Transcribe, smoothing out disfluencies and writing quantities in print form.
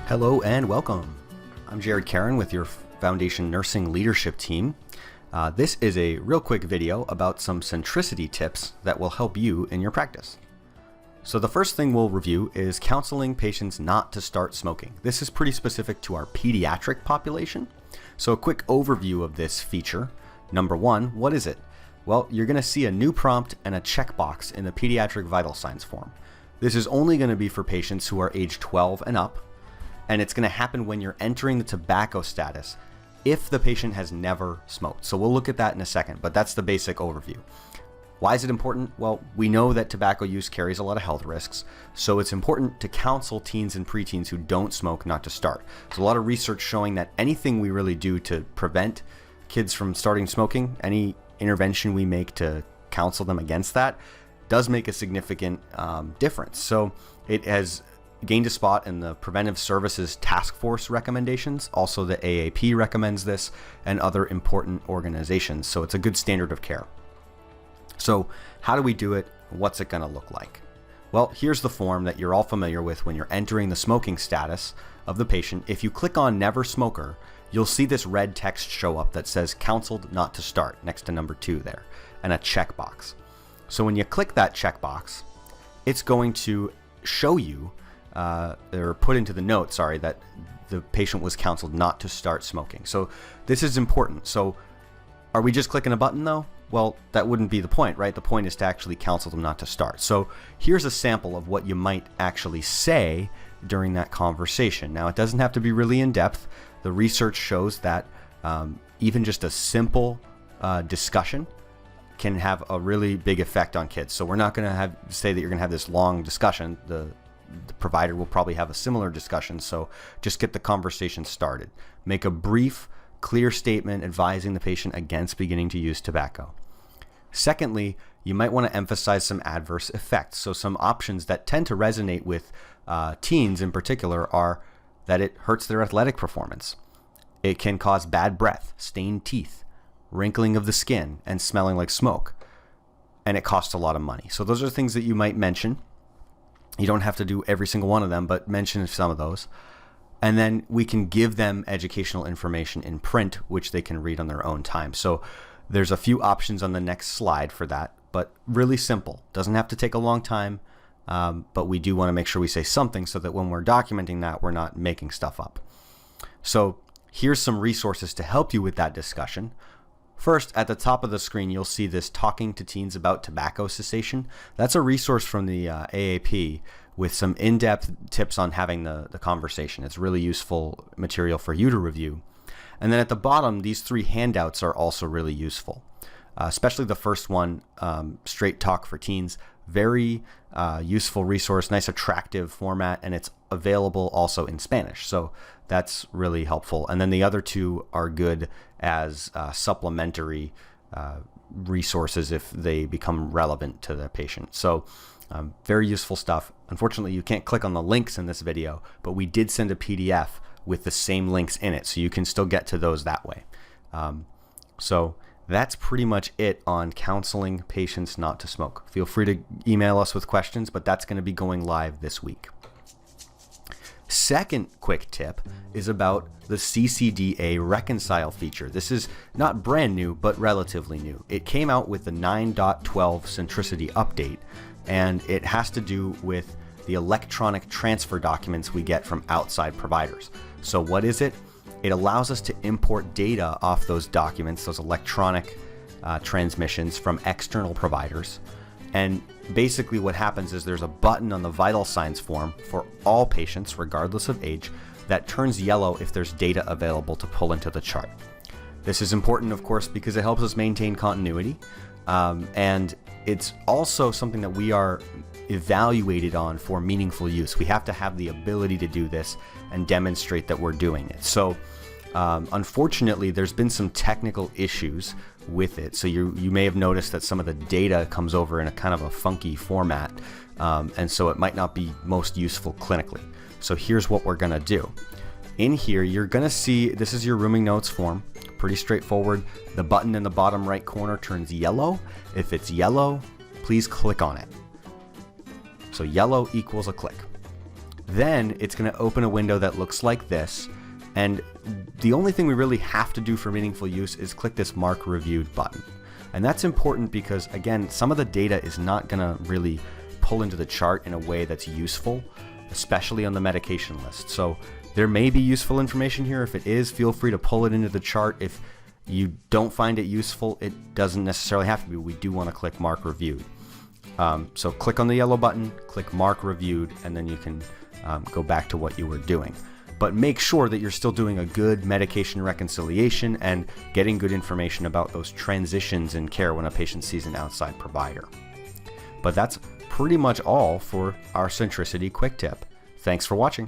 Hello and welcome. I'm Jared Karen with your Foundation Nursing Leadership Team. This is a real quick video about some Centricity tips that will help you in your practice. So the first thing we'll review is counseling patients not to start smoking. This is pretty specific to our pediatric population. So a quick overview of this feature. Number one, what is it? Well, you're going to see a new prompt and a checkbox in the pediatric vital signs form. This is only going to be for patients who are age 12 and up, and it's going to happen when you're entering the tobacco status if the patient has never smoked. So we'll look at that in a second, but that's the basic overview. Why is it important? Well, we know that tobacco use carries a lot of health risks, so it's important to counsel teens and preteens who don't smoke not to start. There's a lot of research showing that anything we really do to prevent kids from starting smoking, any intervention we make to counsel them against that, does make a significant difference. So it has gained a spot in the Preventive Services Task Force recommendations. Also, the AAP recommends this and other important organizations. So it's a good standard of care. So how do we do it? What's it going to look like? Well, here's the form that you're all familiar with when you're entering the smoking status of the patient. If you click on Never Smoker, you'll see this red text show up that says counseled not to start next to number 2 there, and a checkbox. So when you click that checkbox, it's going to show you or put into the note, that the patient was counseled not to start smoking. So this is important. So are we just clicking a button though? Well, that wouldn't be the point, right? The point is to actually counsel them not to start. So here's a sample of what you might actually say during that conversation. Now, it doesn't have to be really in depth. The research shows that even just a simple discussion can have a really big effect on kids. So we're not going to say that you're going to have this long discussion. The provider will probably have a similar discussion. So just get the conversation started. Make a brief, clear statement advising the patient against beginning to use tobacco. Secondly, you might want to emphasize some adverse effects. So some options that tend to resonate with teens in particular are that it hurts their athletic performance. It can cause bad breath, stained teeth, wrinkling of the skin, and smelling like smoke. And it costs a lot of money. So those are things that you might mention. You don't have to do every single one of them, but mention some of those. And then we can give them educational information in print, which they can read on their own time. So there's a few options on the next slide for that, but really simple. Doesn't have to take a long time, but we do want to make sure we say something so that when we're documenting that, we're not making stuff up. So here's some resources to help you with that discussion. First, at the top of the screen, you'll see this Talking to Teens About Tobacco Cessation. That's a resource from the AAP with some in-depth tips on having the conversation. It's really useful material for you to review. And then at the bottom, these 3 handouts are also really useful, especially the first one, Straight Talk for Teens. Very useful resource, nice attractive format, and it's available also in Spanish. So that's really helpful. And then the other 2 are good as supplementary resources if they become relevant to the patient. So very useful stuff. Unfortunately, you can't click on the links in this video, but we did send a PDF with the same links in it, so you can still get to those that way. So that's pretty much it on counseling patients not to smoke. Feel free to email us with questions, but that's going to be going live this week. Second quick tip is about the CCDA Reconcile feature. This is not brand new, but relatively new. It came out with the 9.12 Centricity update, and it has to do with the electronic transfer documents we get from outside providers. So what is it? It allows us to import data off those documents, those electronic transmissions from external providers. And basically what happens is there's a button on the vital signs form for all patients, regardless of age, that turns yellow if there's data available to pull into the chart. This is important, of course, because it helps us maintain continuity. And it's also something that we are evaluated on for meaningful use. We have to have the ability to do this and demonstrate that we're doing it. So unfortunately, there's been some technical issues with it. So you may have noticed that some of the data comes over in a kind of a funky format. And so it might not be most useful clinically. So here's what we're going to do. In here, you're going to see, this is your rooming notes form. Pretty straightforward. The button in the bottom right corner turns yellow. If it's yellow, please click on it. So yellow equals a click. Then it's going to open a window that looks like this. And the only thing we really have to do for meaningful use is click this Mark Reviewed button. And that's important because, again, some of the data is not going to really pull into the chart in a way that's useful, especially on the medication list. So there may be useful information here. If it is, feel free to pull it into the chart. If you don't find it useful, it doesn't necessarily have to be. We do want to click Mark Reviewed. So click on the yellow button, click Mark Reviewed, and then you can go back to what you were doing. But make sure that you're still doing a good medication reconciliation and getting good information about those transitions in care when a patient sees an outside provider. But that's pretty much all for our Centricity quick tip. Thanks for watching.